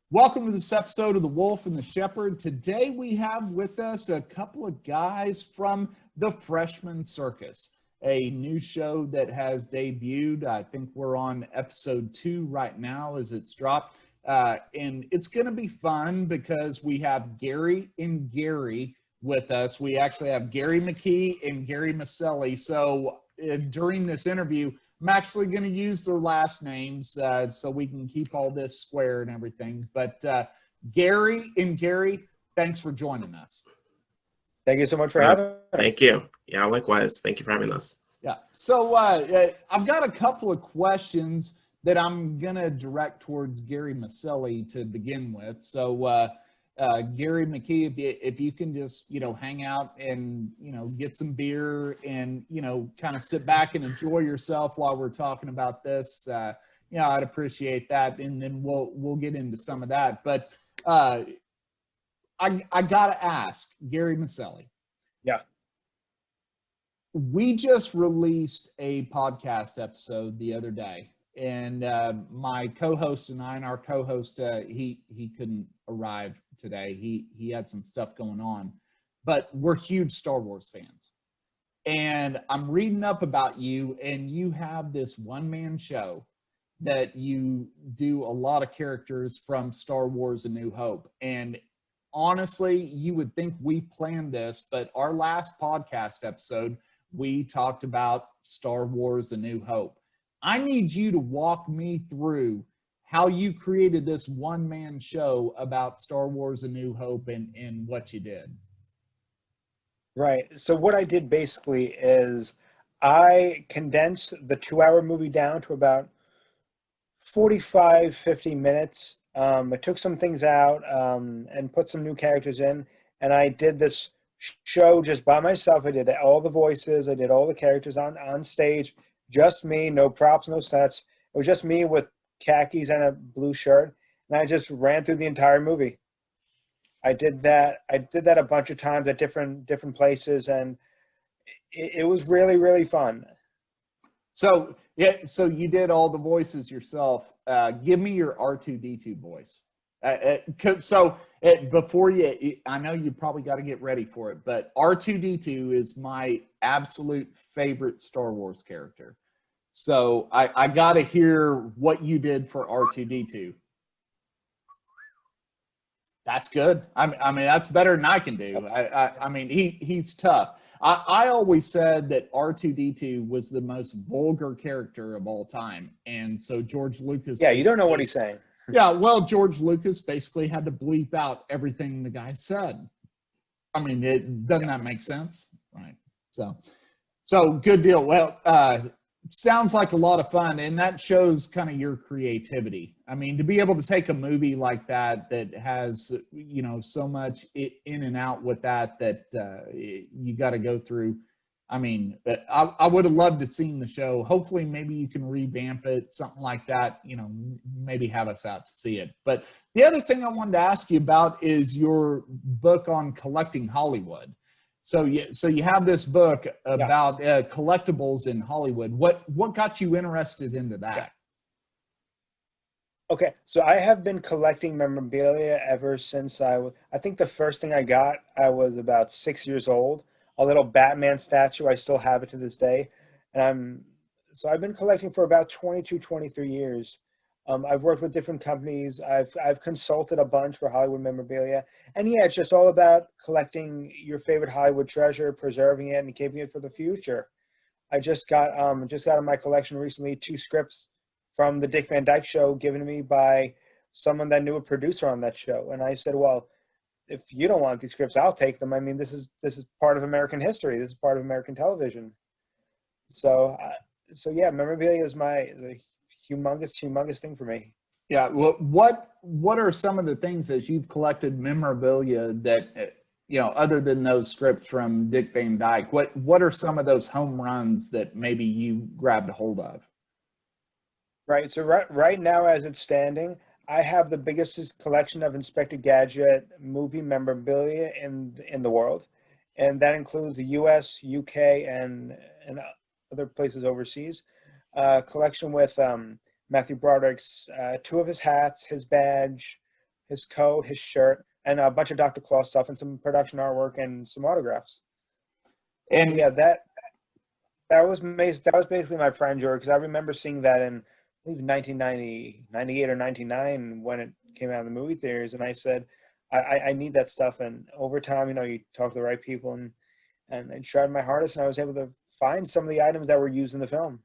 Welcome to this episode of The Wolf and the Shepherd. Today we have with us a couple of guys from the Freshman Circus, a new show that has debuted. I think we're on episode 2 right now as it's dropped. And it's going to be fun because we have Gary and Gary with us. We actually have Gary McKee and Gary Miceli. So during this interview, I'm actually going to use their last names so we can keep all this square and everything. But Gary and Gary, thanks for joining us. Thank you so much for having us. Thank you. Yeah, likewise. Thank you for having us. Yeah. So I've got a couple of questions that I'm going to direct towards Gary Miceli to begin with. So Gary McKee, if you can just, hang out and, get some beer and, kind of sit back and enjoy yourself while we're talking about this, I'd appreciate that. And then we'll get into some of that. But I got to ask, Gary Miceli. Yeah. We just released a podcast episode the other day. And my co-host and I, and our co-host, he couldn't arrive today. He had some stuff going on, but we're huge Star Wars fans. And I'm reading up about you, and you have this one-man show that you do a lot of characters from Star Wars: A New Hope. And honestly, you would think we planned this, but our last podcast episode, we talked about Star Wars: A New Hope. I need you to walk me through how you created this one-man show about Star Wars: A New Hope and what you did. Right. So what I did basically is I condensed the 2-hour movie down to about 45, 50 minutes. I took some things out and put some new characters in, and I did this show just by myself. I did all the voices. I did all the characters on stage. Just me, no props, no sets. It was just me with khakis and a blue shirt, and I just ran through the entire movie. I did that a bunch of times at different places, and it was really, really fun. So you did all the voices yourself. Give me your R2-D2 voice. Before I know you probably got to get ready for it, but R2-D2 is my absolute favorite Star Wars character. So I got to hear what you did for R2-D2. That's good. I mean, that's better than I can do. I mean, he's tough. I always said that R2-D2 was the most vulgar character of all time. And so George Lucas. Yeah, you don't know what he's saying. Yeah, well, George Lucas basically had to bleep out everything the guy said. I mean, doesn't that make sense? Right. So good deal. Well, sounds like a lot of fun, and that shows kind of your creativity. I mean, to be able to take a movie like that has, so much in and out with that you got to go through. I mean, I would have loved to seen the show. Hopefully, maybe you can revamp it, something like that, maybe have us out to see it. But the other thing I wanted to ask you about is your book on collecting Hollywood. So you have this book about collectibles in Hollywood. What got you interested into that? Yeah. Okay, so I have been collecting memorabilia ever since I think the first thing I got, I was about 6 years old. A little Batman statue. I still have it to this day. And so I've been collecting for about 22, 23 years. I've worked with different companies. I've consulted a bunch for Hollywood memorabilia. And yeah, it's just all about collecting your favorite Hollywood treasure, preserving it, and keeping it for the future. I just got in my collection recently 2 scripts from the Dick Van Dyke Show given to me by someone that knew a producer on that show. And I said, well, if you don't want these scripts, I'll take them. I mean, this is part of American history. This is part of American television. So yeah, memorabilia is a humongous thing for me. Yeah. Well, what are some of the things that you've collected memorabilia that, other than those scripts from Dick Van Dyke, what are some of those home runs that maybe you grabbed a hold of? Right. So right now, as it's standing, I have the biggest collection of Inspector Gadget movie memorabilia in the world, and that includes the U.S., U.K., and other places overseas. Collection with Matthew Broderick's 2 of his hats, his badge, his coat, his shirt, and a bunch of Dr. Claus stuff and some production artwork and some autographs. And Yeah, that was amazing. That was basically my prime joy because I remember seeing that in I believe 1990, 98 or 99 when it came out in the movie theaters, and I said, I need that stuff. And over time, you talk to the right people and I tried my hardest, and I was able to find some of the items that were used in the film.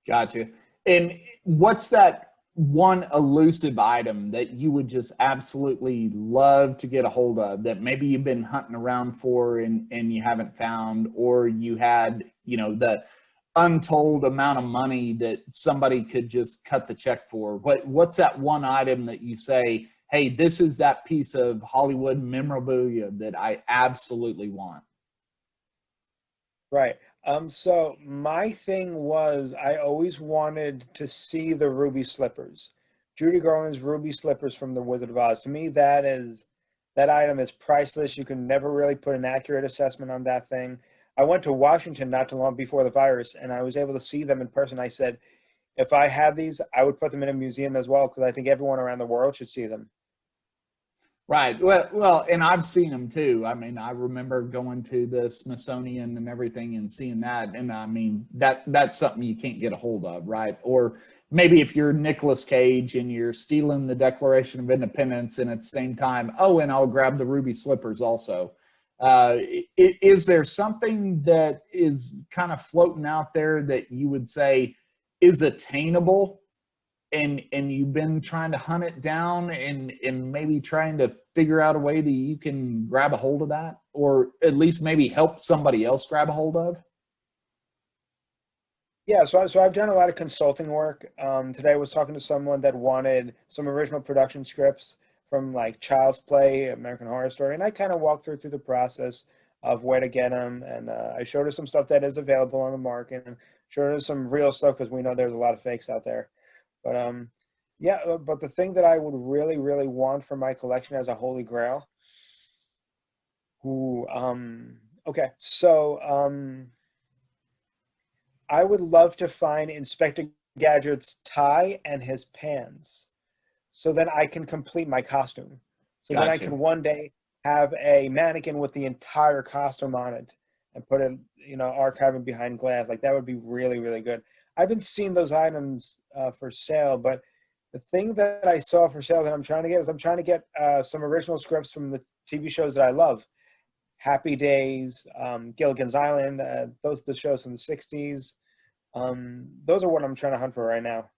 gotcha. And what's that one elusive item that you would just absolutely love to get a hold of that maybe you've been hunting around for and you haven't found, or you had, the untold amount of money that somebody could just cut the check for? What's that one item that you say, hey, this is that piece of Hollywood memorabilia that I absolutely want? Right. So my thing was I always wanted to see the ruby slippers. Judy Garland's ruby slippers from The Wizard of Oz. To me, that item is priceless. You can never really put an accurate assessment on that thing. I went to Washington not too long before the virus, and I was able to see them in person. I said, if I had these, I would put them in a museum as well, because I think everyone around the world should see them. Right. Well, and I've seen them too. I mean, I remember going to the Smithsonian and everything and seeing that. And I mean, that's something you can't get a hold of, right? Or maybe if you're Nicolas Cage and you're stealing the Declaration of Independence, and at the same time, oh, and I'll grab the ruby slippers also. Is there something that is kind of floating out there that you would say is attainable, and you've been trying to hunt it down and maybe trying to figure out a way that you can grab a hold of that, or at least maybe help somebody else grab a hold of? Yeah, so I've done a lot of consulting work. Today I was talking to someone that wanted some original production scripts from like Child's Play, American Horror Story, and I kind of walked through the process of where to get them, and I showed her some stuff that is available on the market, and showed her some real stuff because we know there's a lot of fakes out there. But yeah, but the thing that I would really, really want for my collection as a holy grail, okay, so I would love to find Inspector Gadget's tie and his pants, so that I can complete my costume. So that I Gotcha. can one day have a mannequin with the entire costume on it and put it, archiving behind glass. Like that would be really, really good. I've been seeing those items for sale, but the thing that I saw for sale that I'm trying to get some original scripts from the TV shows that I love. Happy Days, Gilligan's Island, those are the shows from the 60s. Those are what I'm trying to hunt for right now.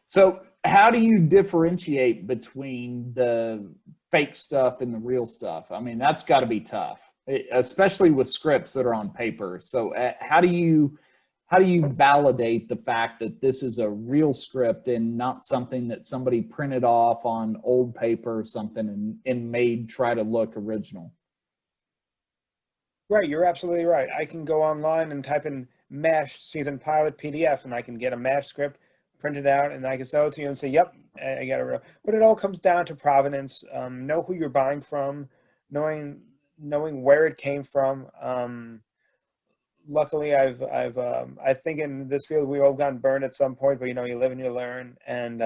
So how do you differentiate between the fake stuff and the real stuff? I mean, that's got to be tough, especially with scripts that are on paper. So how do you validate the fact that this is a real script and not something that somebody printed off on old paper or something and made try to look original? Right, you're absolutely right. I can go online and type in MASH season pilot PDF, and I can get a MASH script printed out, and I can sell it to you and say, yep, I got a real. But it all comes down to provenance. Know who you're buying from, knowing where it came from. Luckily, I think in this field we've all gotten burned at some point, but you live and you learn. And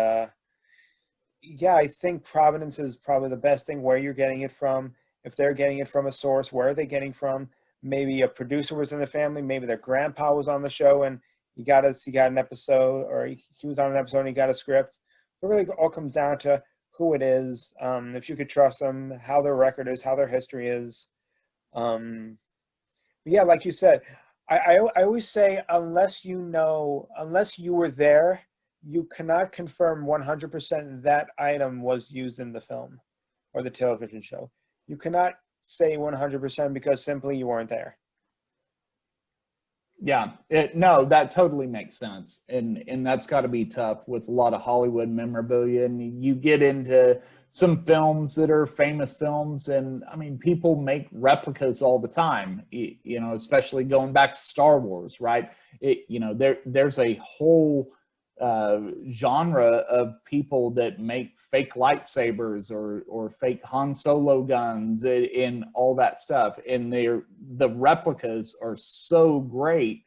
yeah, I think provenance is probably the best thing. Where you're getting it from, if they're getting it from a source, where are they getting from? Maybe a producer was in the family, maybe their grandpa was on the show and he got an episode, or he was on an episode and he got a script. It really all comes down to who it is, if you could trust them, how their record is, how their history is. But yeah, like you said, I always say, unless you were there, you cannot confirm 100% that item was used in the film or the television show. You cannot say 100% because simply you weren't there. Yeah, no, that totally makes sense. And that's got to be tough with a lot of Hollywood memorabilia. And you get into some films that are famous films, and I mean, people make replicas all the time, especially going back to Star Wars, right? There's a whole genre of people that make fake lightsabers or fake Han Solo guns and all that stuff, and the replicas are so great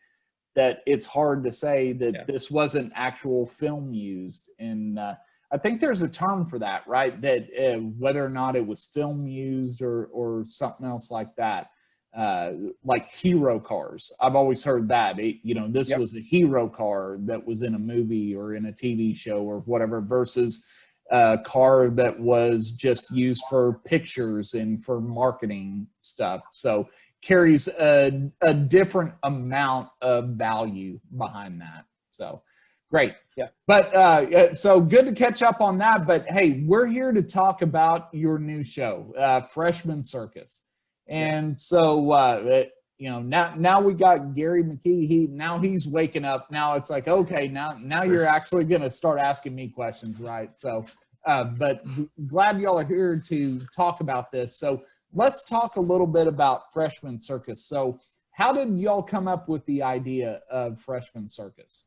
that it's hard to say that this wasn't actual film used. And I think there's a term for that, right? That whether or not it was film used or something else like that, like hero cars. I've always heard that. This was a hero car that was in a movie or in a TV show or whatever, versus a car that was just used for pictures and for marketing stuff. So carries a different amount of value behind that. So great. Yeah. But so good to catch up on that. But hey, we're here to talk about your new show, Freshman Circus. And so, now we got Gary McKee. Now he's waking up. Now it's like, okay, now you're actually going to start asking me questions, right? So, but glad y'all are here to talk about this. So let's talk a little bit about Freshman Circus. So how did y'all come up with the idea of Freshman Circus?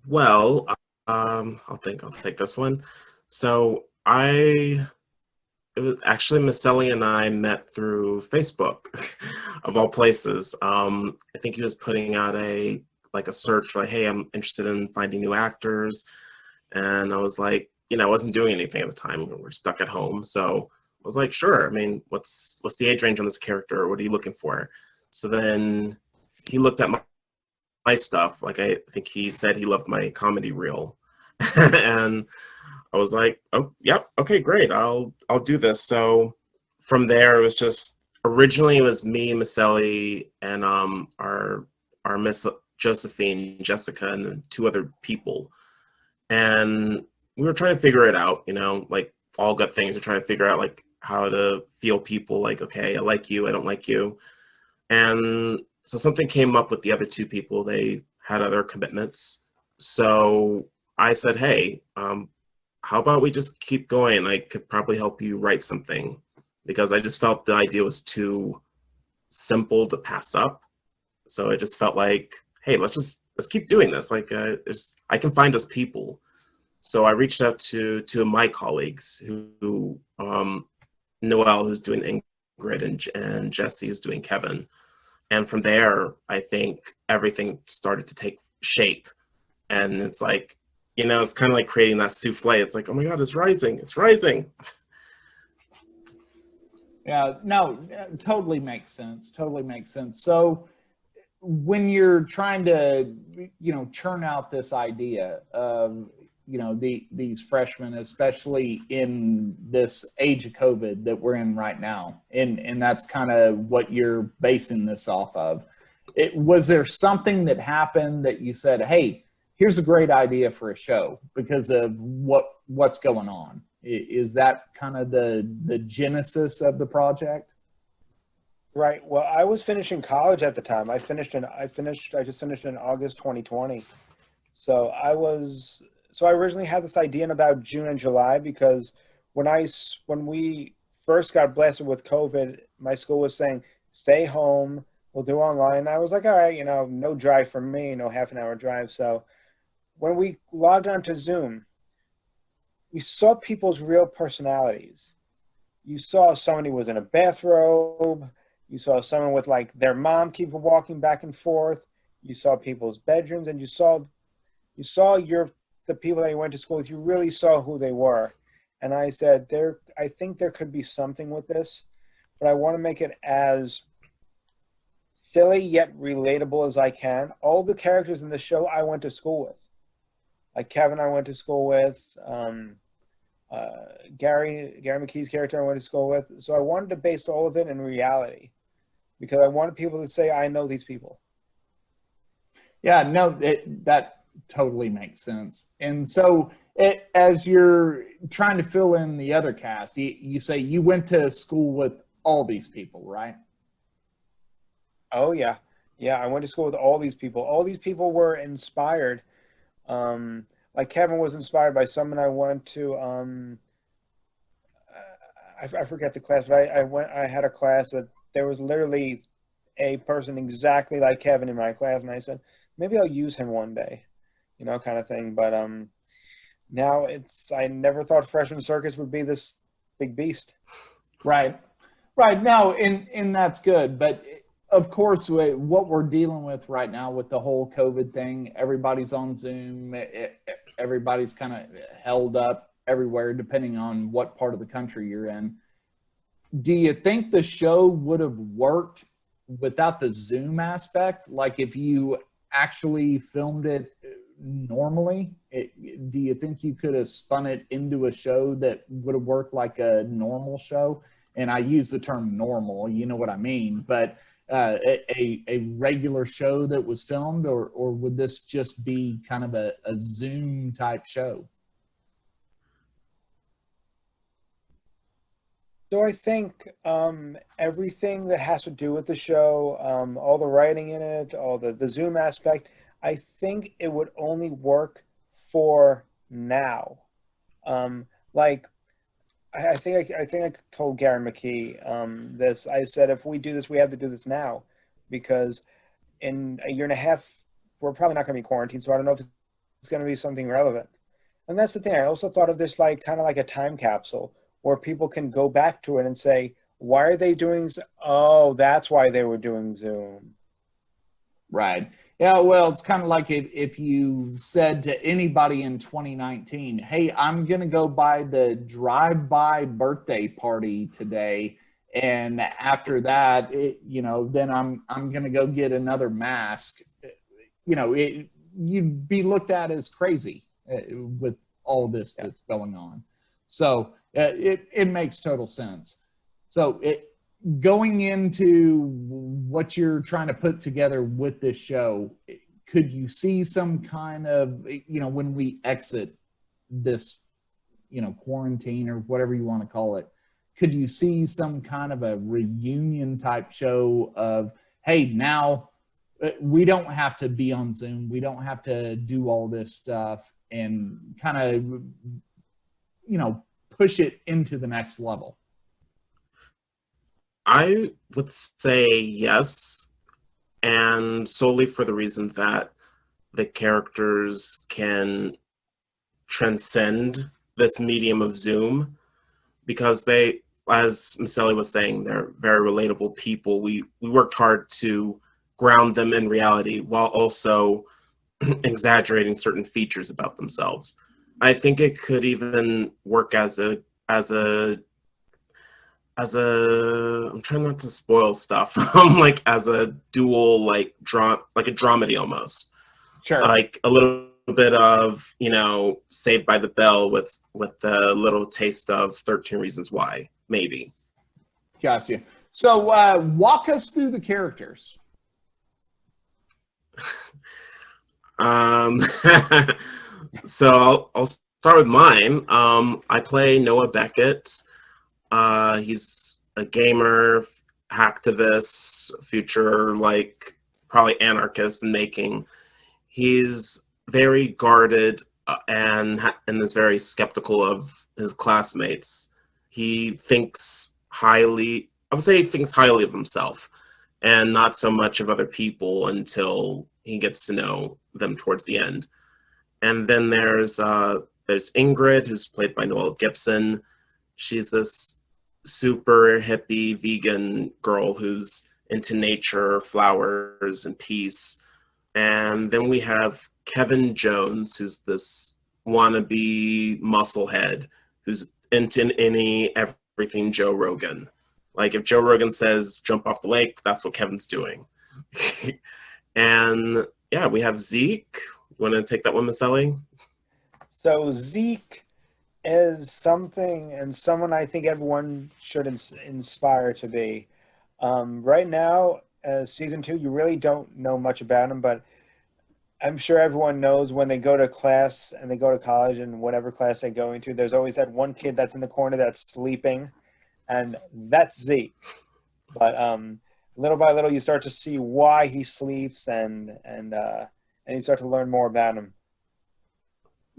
Well, I'll take this one. So it was actually Miceli and I met through Facebook, of all places. I think he was putting out a search, like, hey, I'm interested in finding new actors. And I was like, I wasn't doing anything at the time. We were stuck at home. So I was like, sure. I mean, what's the age range on this character? What are you looking for? So then he looked at my stuff. Like, I think he said he loved my comedy reel. And I was like, oh, yep, okay, great. I'll do this. So from there, it was just, originally it was me, Miceli, and our Miss Josephine, Jessica, and 2 other people. And we were trying to figure it out, like all gut things are trying to figure out like how to feel people, like, okay, I like you, I don't like you. And so something came up with the other 2 people. They had other commitments. So I said, hey, how about we just keep going? I could probably help you write something, because I just felt the idea was too simple to pass up. So I just felt like, hey, let's keep doing this. Like, I can find us people. So I reached out to 2 of my colleagues who Noelle, who's doing Ingrid, and Jesse, who's doing Kevin. And from there, I think everything started to take shape. And it's like, it's kind of like creating that souffle. It's like, oh my God, it's rising. It's rising. Yeah, no, totally makes sense. Totally makes sense. So when you're trying to, churn out this idea of, these freshmen, especially in this age of COVID that we're in right now, and that's kind of what you're basing this off of. Was there something that happened that you said, hey, here's a great idea for a show because of what's going on? Is that kind of the genesis of the project? Right. Well, I was finishing college at the time. I just finished in August 2020. So I originally had this idea in about June and July, because when we first got blasted with COVID, my school was saying, stay home, we'll do online. And I was like, all right, no drive for me, no half-an-hour drive. So when we logged onto Zoom, we saw people's real personalities. You saw somebody was in a bathrobe. You saw someone with like their mom keep walking back and forth. You saw people's bedrooms, and you saw the people that you went to school with. You really saw who they were. And I said, I think there could be something with this, but I want to make it as silly yet relatable as I can. All the characters in the show I went to school with. Like Kevin I went to school with, Gary McKee's character I went to school with. So I wanted to base all of it in reality, because I wanted people to say, I know these people. Yeah, no, that totally makes sense. And so as you're trying to fill in the other cast, you say you went to school with all these people, right? Oh, yeah. Yeah, I went to school with all these people. All these people were inspired. Like Kevin was inspired by someone I went to. I forget the class, but I had a class that there was literally a person exactly like Kevin in my class, and I said, maybe I'll use him one day, kind of thing. But now I never thought Freshman Circus would be this big beast. Right. No, and that's good. But of course, what we're dealing with right now with the whole COVID thing, everybody's on Zoom. Everybody's kind of held up everywhere, depending on what part of the country you're in. Do you think the show would have worked without the Zoom aspect? Like if you actually filmed it normally, do you think you could have spun it into a show that would have worked like a normal show? And I use the term normal, you know what I mean, but a regular show that was filmed, or would this just be kind of a Zoom type show? So I think everything that has to do with the show, all the writing in it, all the Zoom aspect, I think it would only work for now. Like I think I told Gary McKee this. I said if we do this, we have to do this now, because in a year and a half we're probably not going to be quarantined. So I don't know if it's going to be something relevant. And that's the thing. I also thought of this like kind of like a time capsule, where people can go back to it and say, why are they doing, oh, that's why they were doing Zoom. Right. Yeah, well, it's kind of like if you said to anybody in 2019, hey, I'm going to go by the drive-by birthday party today, and after that, then I'm going to go get another mask. You'd be looked at as crazy with all this that's going on. So it makes total sense. So going into what you're trying to put together with this show, could you see some kind of, when we exit this, quarantine or whatever you want to call it, could you see some kind of a reunion type show of, hey, now we don't have to be on Zoom, we don't have to do all this stuff, and kind of, push it into the next level? I would say yes, and solely for the reason that the characters can transcend this medium of Zoom, because they, as Miceli was saying, they're very relatable people. We worked hard to ground them in reality while also exaggerating certain features about themselves. I think it could even work as a I'm trying not to spoil stuff. Like as a dual, like a dramedy almost. Sure. Like a little bit of, Saved by the Bell with a little taste of 13 Reasons Why, maybe. Gotcha. So walk us through the characters. So I'll start with mine. I play Noah Beckett. He's a gamer, hacktivist, future, probably anarchist in making. He's very guarded and is very skeptical of his classmates. He thinks highly, I would say he thinks highly of himself and not so much of other people until he gets to know them towards the end. And then there's Ingrid, who's played by Noelle Gibson. She's this super hippie vegan girl who's into nature, flowers, and peace. And then we have Kevin Jones, who's this wannabe musclehead who's into everything Joe Rogan. Like if Joe Rogan says jump off the lake, that's what Kevin's doing. And yeah, we have Zeke. Want to take that one, Miceli? So Zeke is someone I think everyone should inspire to be. Right now, season 2, you really don't know much about him, but I'm sure everyone knows when they go to class and they go to college and whatever class they go into, there's always that one kid that's in the corner that's sleeping, and that's Zeke. But little by little, you start to see why he sleeps, and you start to learn more about him.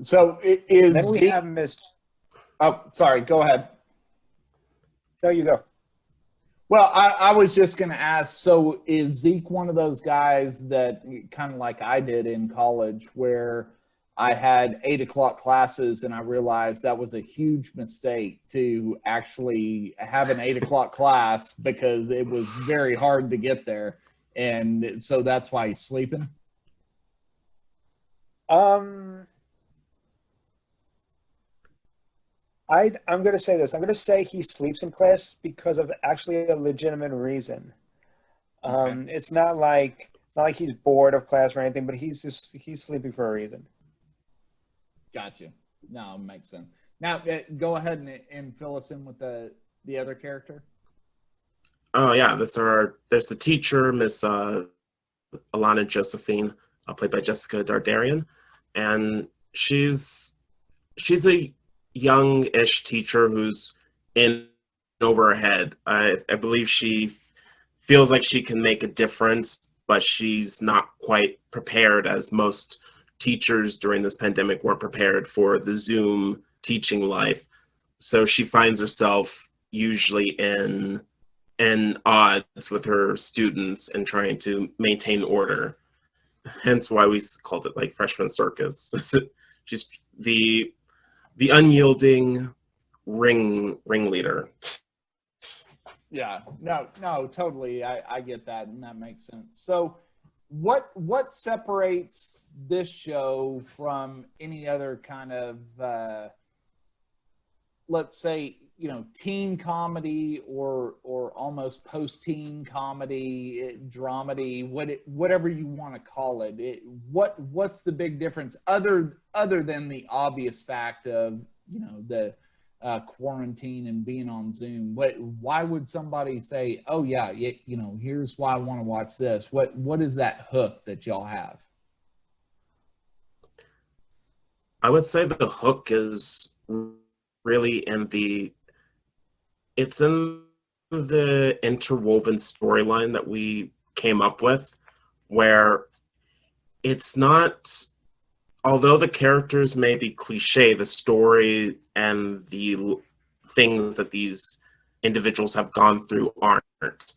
So then we have Miss. Oh, sorry. Go ahead. No, you go. Well, I was just going to ask, so is Zeke one of those guys that kind of like I did in college where I had 8 o'clock classes, and I realized that was a huge mistake to actually have an 8 o'clock class because it was very hard to get there. And so that's why he's sleeping. I'm going to say this. I'm going to say he sleeps in class because of actually a legitimate reason. Okay. It's not like he's bored of class or anything, but he's sleeping for a reason. Gotcha. No, makes sense. Now, go ahead and fill us in with the other character. Oh yeah, there's the teacher, Miss Alana Josephine, played by Jessica Dardarian, and she's a young-ish teacher who's in over her head. I believe she feels like she can make a difference, but she's not quite prepared, as most teachers during this pandemic weren't prepared for the Zoom teaching life. So she finds herself usually in odds with her students and trying to maintain order. Hence why we called it like freshman circus. She's the unyielding ringleader. Yeah, no, totally. I get that, and that makes sense. So what separates this show from any other kind of let's say, teen comedy or almost post-teen comedy, dramedy, whatever you want to call it? What's the big difference other than the obvious fact of the quarantine and being on Zoom? Why would somebody say, oh yeah, here's why I want to watch this? What is that hook that y'all have? I would say the hook is really in the interwoven storyline that we came up with, where it's not, although the characters may be cliche, the story and the things that these individuals have gone through aren't.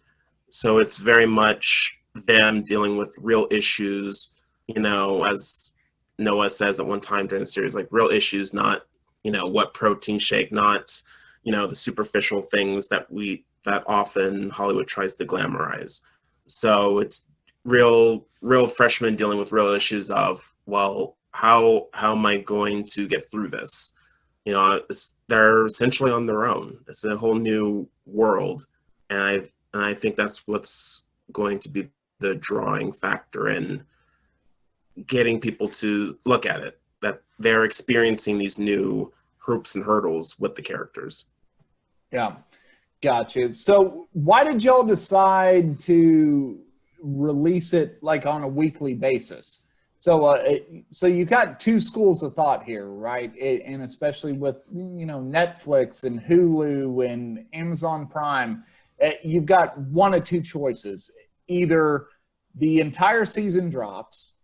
So it's very much them dealing with real issues, as Noah says at one time during the series, like real issues, not, what protein shake, not, the superficial things that often Hollywood tries to glamorize. So it's real freshmen dealing with real issues of, well, how am I going to get through this? They're essentially on their own. It's a whole new world, and I think that's what's going to be the drawing factor in getting people to look at it, that they're experiencing these new hoops and hurdles with the characters. Yeah, gotcha. So why did y'all decide to release it like on a weekly basis? So so you got two schools of thought here, right? And especially with Netflix and Hulu and Amazon Prime, you've got one of two choices. Either the entire season drops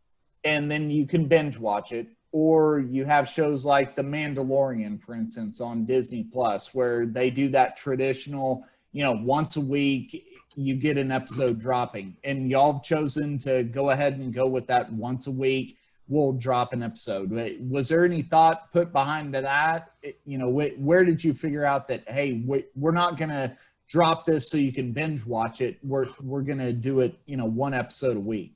and then you can binge watch it, or you have shows like The Mandalorian, for instance, on Disney Plus, where they do that traditional, once a week you get an episode dropping, and y'all have chosen to go ahead and go with that once a week. We'll drop an episode. Was there any thought put behind that? Where did you figure out that, hey, we're not going to drop this so you can binge watch it. We're going to do it, one episode a week.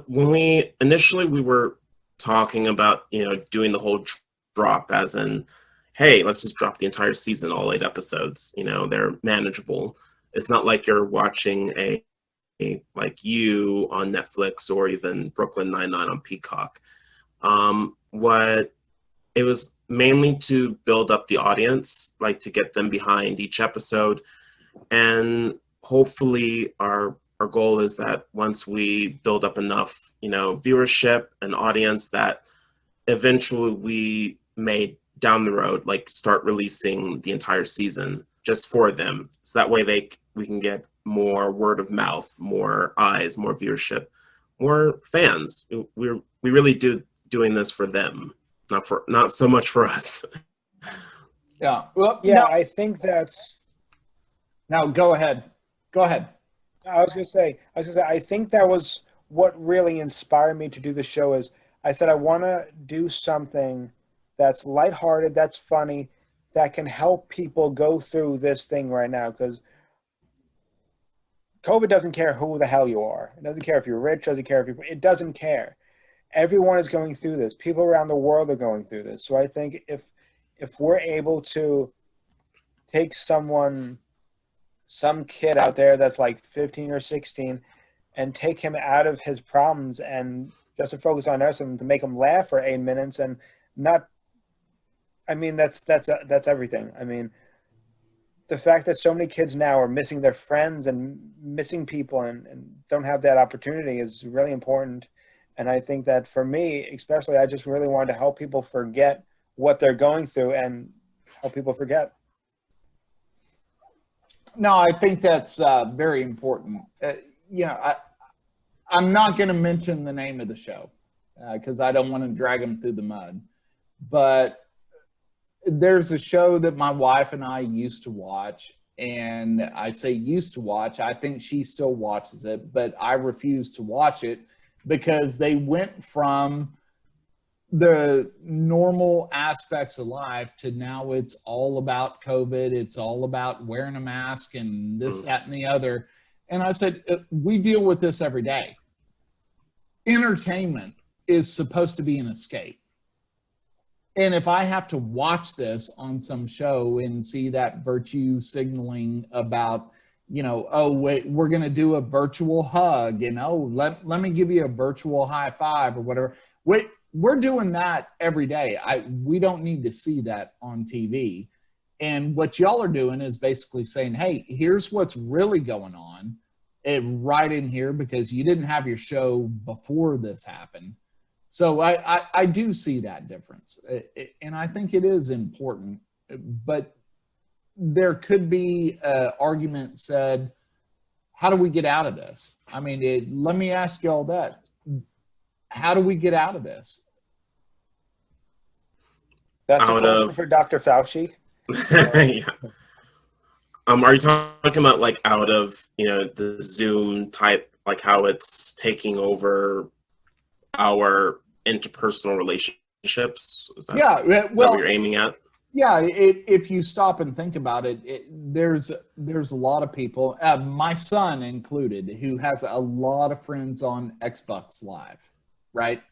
When we initially were talking about doing the whole drop, as in, hey, let's just drop the entire season, all 8 episodes. They're manageable. It's not like you're watching a like You on Netflix or even Brooklyn Nine-Nine on Peacock. What it was mainly to build up the audience, like to get them behind each episode, and hopefully our goal is that once we build up enough, viewership and audience, that eventually we may down the road like start releasing the entire season just for them, so that way we can get more word of mouth, more eyes, more viewership, more fans. We really doing this for them, not so much for us. Yeah. Well, Yeah, no, I think that's. now go ahead. I was gonna say, I think that was what really inspired me to do the show is I said I want to do something that's lighthearted, that's funny, that can help people go through this thing right now, because COVID doesn't care who the hell you are. It doesn't care if you're rich, doesn't care if you're, it doesn't care. Everyone is going through this. People around the world are going through this. So I think if we're able to take some kid out there that's like 15 or 16 and take him out of his problems and just to focus on us and to make him laugh for 8 minutes and not, I mean, that's everything. I mean, the fact that so many kids now are missing their friends and missing people and don't have that opportunity is really important. And I think that for me, especially, I just really wanted to help people forget what they're going through and help people forget. No, I think that's very important. I'm not going to mention the name of the show because I don't want to drag them through the mud. But there's a show that my wife and I used to watch, and I say used to watch. I think she still watches it, but I refuse to watch it because they went from the normal aspects of life to now it's all about COVID. It's all about wearing a mask and this, that, and the other. And I said, we deal with this every day. Entertainment is supposed to be an escape. And if I have to watch this on some show and see that virtue signaling about, oh, wait, we're going to do a virtual hug and, oh, let me give you a virtual high five or whatever. Wait, we're doing that every day. We don't need to see that on TV. And what y'all are doing is basically saying, hey, here's what's really going on right in here because you didn't have your show before this happened. So I do see that difference, and I think it is important, but there could be an argument said, how do we get out of this? I mean, let me ask you all that. How do we get out of this? That's a question for Dr. Fauci. Yeah. Are you talking about like out of, the Zoom type, like how it's taking over our interpersonal relationships? Is that, yeah, well, what you're aiming at? Yeah, if you stop and think about it, there's a lot of people, my son included, who has a lot of friends on Xbox Live, right?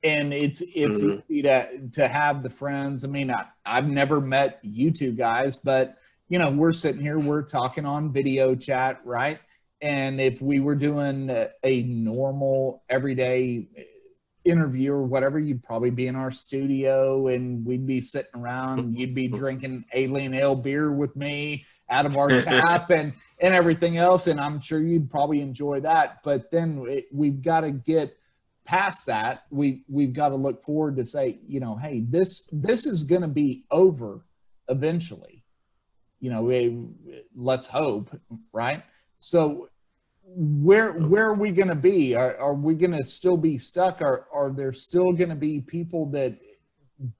And it's easy to have the friends. I mean, I've never met you two guys, but we're sitting here, we're talking on video chat, right? And if we were doing a normal everyday interview or whatever, you'd probably be in our studio and we'd be sitting around, you'd be drinking alien ale beer with me out of our tap and everything else, and I'm sure you'd probably enjoy that. But then we've got to get past that. We've got to look forward to say, hey, this is going to be over eventually. Let's hope, right? So where are we going to be? Are we going to still be stuck? Are there still going to be people that,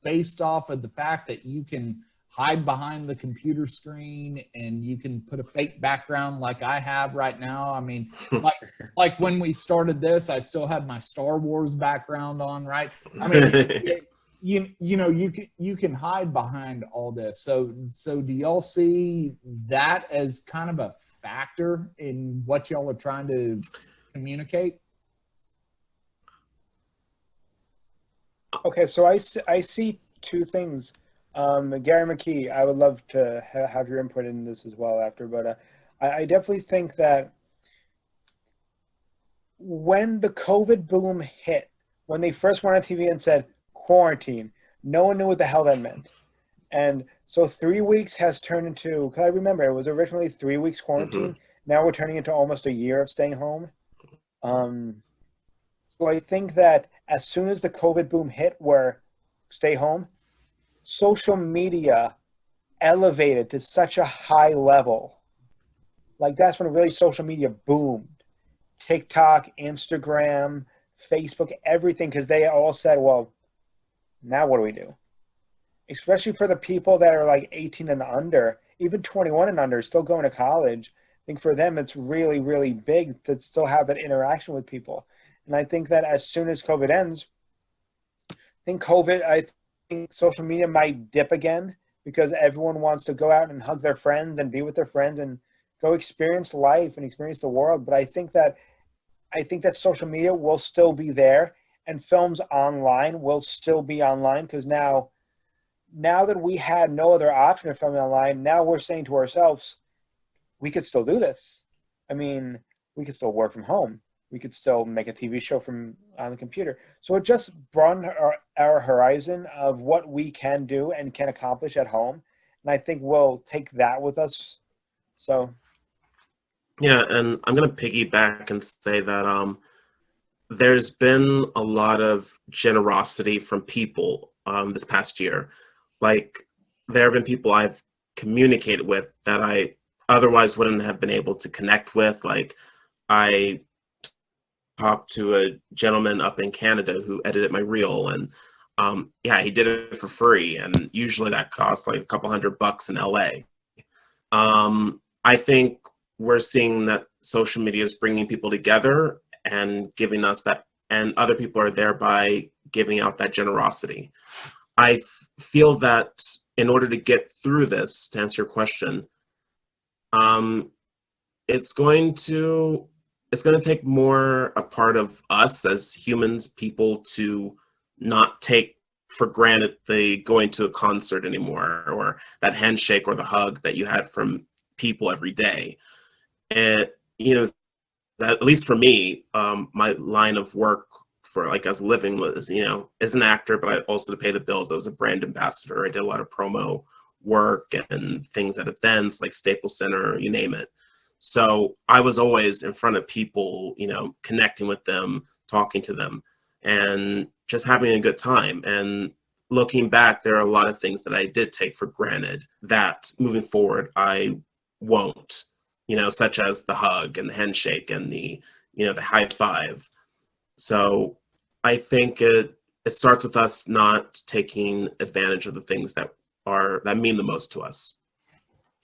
based off of the fact that you can hide behind the computer screen and you can put a fake background like I have right now? I mean, like when we started this, I still had my Star Wars background on, right? I mean, you can hide behind all this. So do y'all see that as kind of a factor in what y'all are trying to communicate? Okay, so I see two things. Gary McKee, I would love to have your input in this as well after, but I definitely think that when the COVID boom hit, when they first went on TV and said quarantine, no one knew what the hell that meant. And so 3 weeks has turned into, because I remember it was originally 3 weeks quarantine. Now we're turning into almost a year of staying home. So I think that as soon as the COVID boom hit, where stay home, social media elevated to such a high level. Like that's when really social media boomed. TikTok, Instagram, Facebook, everything, because they all said, well, now what do we do? Especially for the people that are like 18 and under, even 21 and under, still going to college. think for them it's really, really big to still have that interaction with people. And I think that as soon as COVID ends, I think social media might dip again because everyone wants to go out and hug their friends and be with their friends and go experience life and experience the world. But I think that social media will still be there and films online will still be online because now that we had no other option of filming online, now we're saying to ourselves, we could still do this. I mean, we could still work from home. We could still make a TV show from on the computer. So it just broadened our horizon of what we can do and can accomplish at home. And I think we'll take that with us. So Yeah, and I'm gonna piggyback and say that there's been a lot of generosity from people this past year. Like there have been people I've communicated with that I otherwise wouldn't have been able to connect with. Like I talked to a gentleman up in Canada who edited my reel, and yeah, he did it for free, and usually that costs like a couple $100 in LA. I think we're seeing that social media is bringing people together and giving us that, and other people are thereby giving out that generosity. I feel that in order to get through this, to answer your question, it's going to take more a part of us as humans, people, to not take for granted the going to a concert anymore, or that handshake or the hug that you had from people every day. And that, at least for me, my line of work for like as a living was, as an actor, but I also to pay the bills. I was a brand ambassador. I did a lot of promo work and things at events like Staples Center, you name it. So I was always in front of people, connecting with them, talking to them, and just having a good time. And looking back, there are a lot of things that I did take for granted that moving forward, I won't, such as the hug and the handshake and the high five. So I think it starts with us not taking advantage of the things that mean the most to us.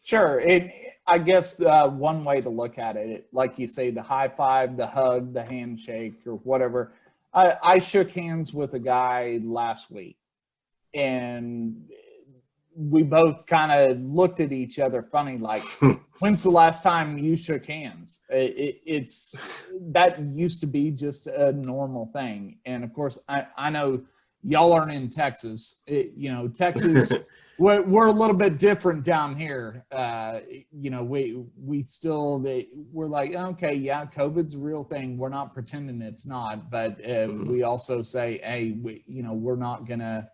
Sure. And I guess one way to look at it, like you say, the high five, the hug, the handshake, or whatever. I shook hands with a guy last week, and we both kind of looked at each other funny, like, when's the last time you shook hands? It's that used to be just a normal thing. And of course, I know y'all aren't in Texas. Texas, we're a little bit different down here. We're like, okay, yeah, COVID's a real thing. We're not pretending it's not, but we also say, hey, we're not gonna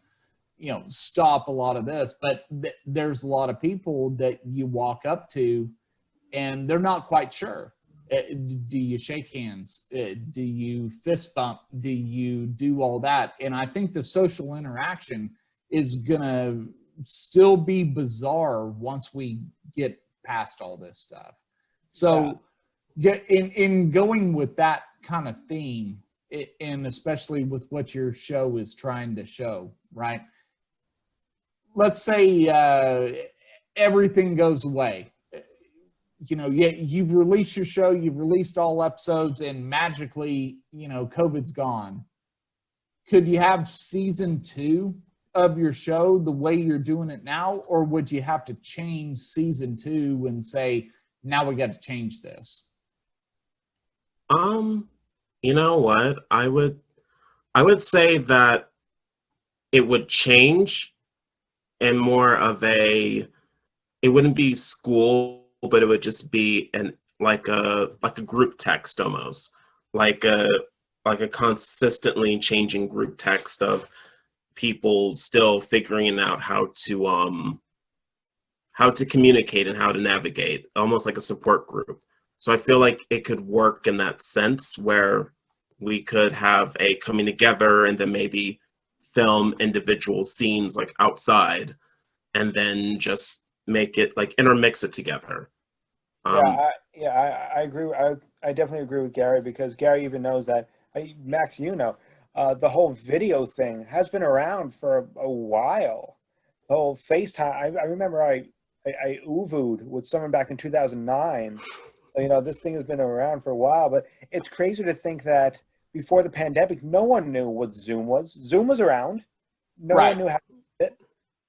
stop a lot of this. But there's a lot of people that you walk up to and they're not quite sure. Do you shake hands? Do you fist bump? Do you do all that? And I think the social interaction is going to still be bizarre once we get past all this stuff. So in going with that kind of theme, and especially with what your show is trying to show, right? Let's say everything goes away. You've released your show, you've released all episodes, and magically, COVID's gone. Could you have season 2 of your show the way you're doing it now, or would you have to change season 2 and say, now we got to change this? You know what? I would say that it would change, and more of it wouldn't be school, but it would just be like a group text almost, like a consistently changing group text of people still figuring out how to communicate and how to navigate, almost like a support group. So I feel like it could work in that sense where we could have a coming together and then maybe film individual scenes like outside and then just make it like intermix it together. I agree. I definitely agree with Gary, because Gary even knows that, Max, the whole video thing has been around for a while. The whole FaceTime. I remember I Uvu'd with someone back in 2009, So, this thing has been around for a while, but it's crazy to think that before the pandemic, no one knew what Zoom was. Zoom was around. No Right. one knew how to use it,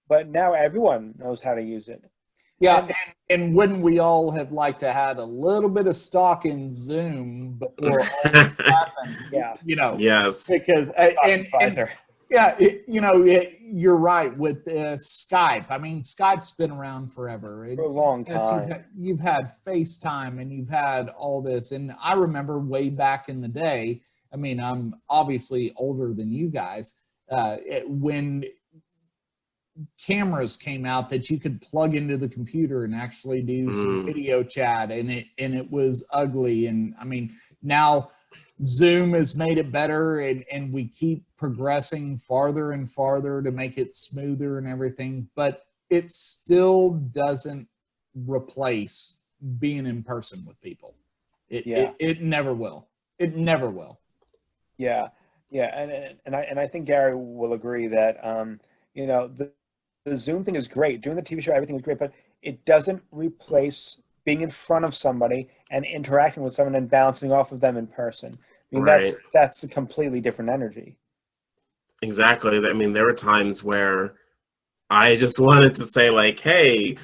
but now everyone knows how to use it. Yeah, and wouldn't we all have liked to had a little bit of stock in Zoom before all this happened? Yeah. Yes. Because and yeah, you're right with Skype. I mean, Skype's been around forever. For a long time. You've had FaceTime and you've had all this. And I remember way back in the day, I mean, I'm obviously older than you guys, when cameras came out that you could plug into the computer and actually do some video chat, and it was ugly. And I mean, now Zoom has made it better, and we keep progressing farther and farther to make it smoother and everything, but it still doesn't replace being in person with people. It never will. It never will. Yeah. And I think Gary will agree that the Zoom thing is great. Doing the TV show, everything is great, but it doesn't replace being in front of somebody and interacting with someone and bouncing off of them in person. I mean, Right. that's a completely different energy. Exactly. I mean, there were times where I just wanted to say, like, hey,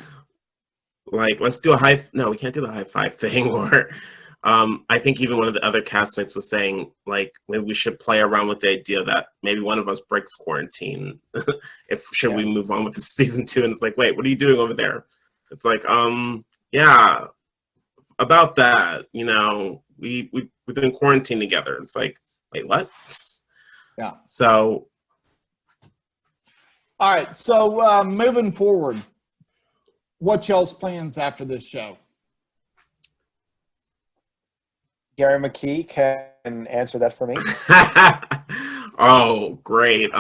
like, let's do no, we can't do the high five thing. Or I think even one of the other castmates was saying, like, maybe we should play around with the idea that maybe one of us breaks quarantine. Should we move on with the season 2? And it's like, wait, what are you doing over there? It's like, yeah, about that, we've been quarantined together. It's like, wait, what? Yeah. So. All right. So moving forward, what y'all's plans after this show? Gary McKee can answer that for me. Oh, great.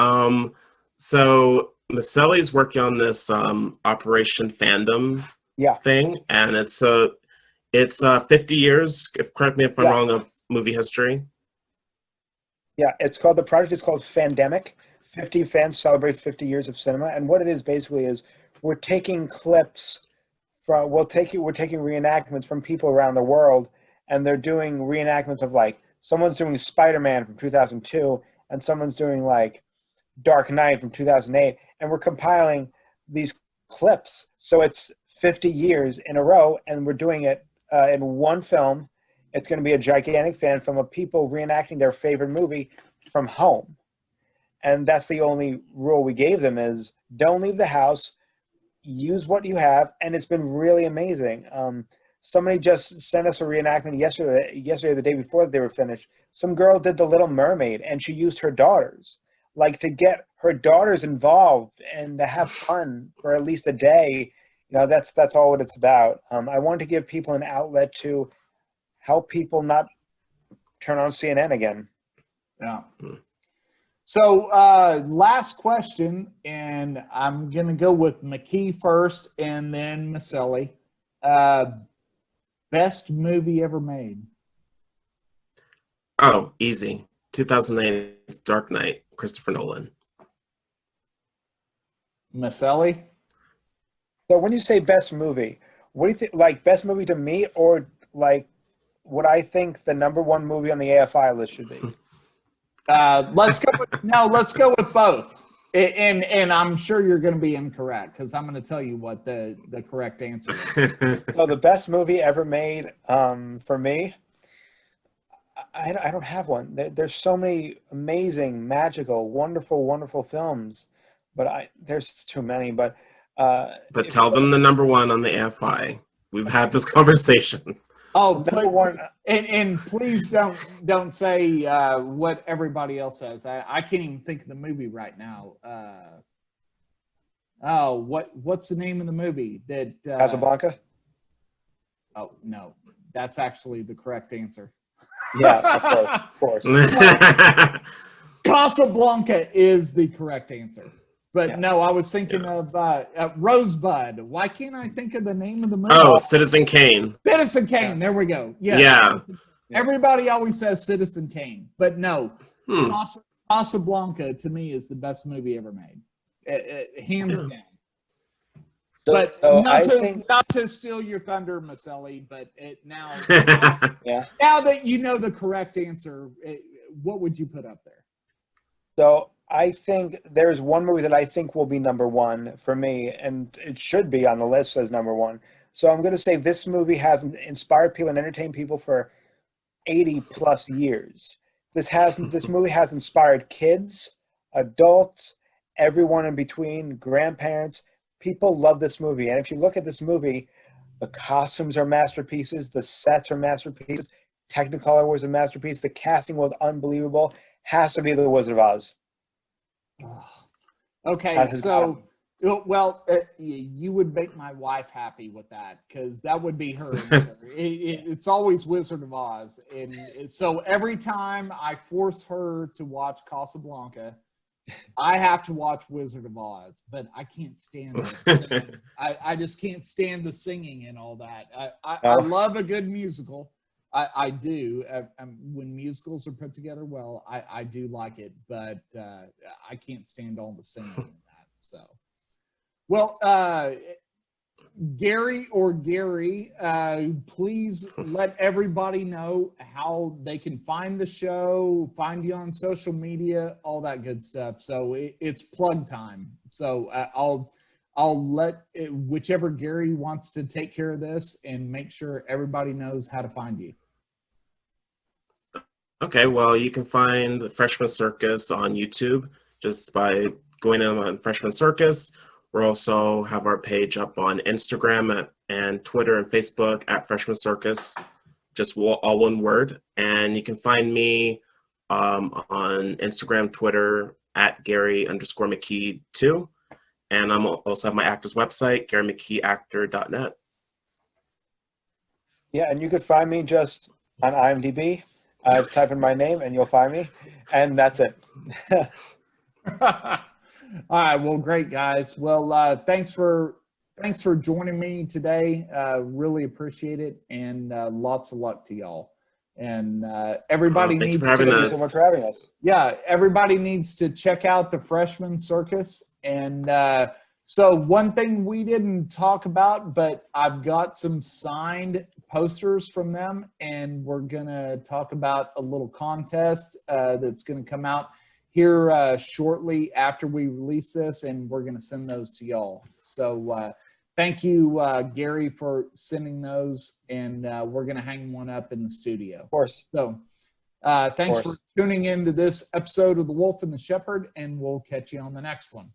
So Miceli's working on this Operation Fandom thing, and it's 50 years, correct me if I'm wrong, of movie history. Yeah, the project is called Fandemic. 50 fans celebrate 50 years of cinema, and what it is basically is we're taking clips from we're taking reenactments from people around the world, and they're doing reenactments of, like, someone's doing Spider-Man from 2002 and someone's doing, like, Dark Knight from 2008, and we're compiling these clips, so it's 50 years in a row, and we're doing it in one film. It's going to be a gigantic fan film of people reenacting their favorite movie from home. And that's the only rule we gave them, is don't leave the house, use what you have, and it's been really amazing. Somebody just sent us a reenactment yesterday or the day before they were finished. Some girl did The Little Mermaid, and she used her daughters. Like, to get her daughters involved and to have fun for at least a day, that's all what it's about. I wanted to give people an outlet to help people not turn on CNN again. Yeah. So last question, and I'm going to go with McKee first and then Miceli. Best movie ever made? Oh, easy. 2008's Dark Knight, Christopher Nolan. Miceli? So when you say best movie, what do you think, like, best movie to me, or, like, what I think the #1 movie on the AFI list should be? Let's go with both. And I'm sure you're going to be incorrect, because I'm going to tell you what the correct answer is. So the best movie ever made, for me, I don't have one. There's so many amazing, magical, wonderful, wonderful films, but there's too many. But tell them the #1 on the AFI. We've had this conversation. Oh, #1, and please don't say what everybody else says. I can't even think of the movie right now. What's the name of the movie that Casablanca? Oh no, that's actually the correct answer. Yeah, of course. Casablanca is the correct answer. But no, I was thinking of Rosebud. Why can't I think of the name of the movie? Oh, Citizen Kane. Citizen Kane. There we go. Yes. Yeah. Everybody always says Citizen Kane, but no. Casablanca to me is the best movie ever made, hands down. But So not to steal your thunder, Miceli, but now yeah. now that you know the correct answer, what would you put up there? So I think there's one movie that I think will be number one for me, and it should be on the list as number one. So I'm going to say this movie has inspired people and entertained people for 80 plus years. This movie has inspired kids, adults, everyone in between, grandparents. People love this movie. And if you look at this movie, the costumes are masterpieces, the sets are masterpieces, Technicolor was a masterpiece, the casting was unbelievable. Has to be The Wizard of Oz. Okay, so well, you would make my wife happy with that because that would be her answer. It's always Wizard of Oz, and so every time I force her to watch Casablanca, I have to watch Wizard of Oz, but I can't stand it. I just can't stand the singing and all that. I love a good musical. I do. When musicals are put together well, I do like it, but I can't stand all the singing in that. So, well, Gary, please let everybody know how they can find the show, find you on social media, all that good stuff. So it's plug time. So I'll let whichever Gary wants to take care of this and make sure everybody knows how to find you. Okay, well, you can find the Freshman Circus on YouTube just by going on Freshman Circus. We also have our page up on Instagram and Twitter and Facebook at Freshman Circus, just all one word. And you can find me on Instagram, Twitter at Gary_McKee 2. And I'm also have my actor's website, GaryMcKeeActor.net. Yeah, and you could find me just on IMDb. Type in my name and you'll find me, and that's it. All right, well, great guys. Well, thanks for joining me today. Really appreciate it, and lots of luck to y'all. And everybody needs to. Thank you so much for having us. Yeah, everybody needs to check out the Freshman Circus. And so one thing we didn't talk about, but I've got some signed posters from them, and we're gonna talk about a little contest that's gonna come out here shortly after we release this, and we're gonna send those to y'all. So thank you, Gary, for sending those, and we're gonna hang one up in the studio. Of course. So thanks for tuning in to this episode of The Wolf and the Shepherd, and we'll catch you on the next one.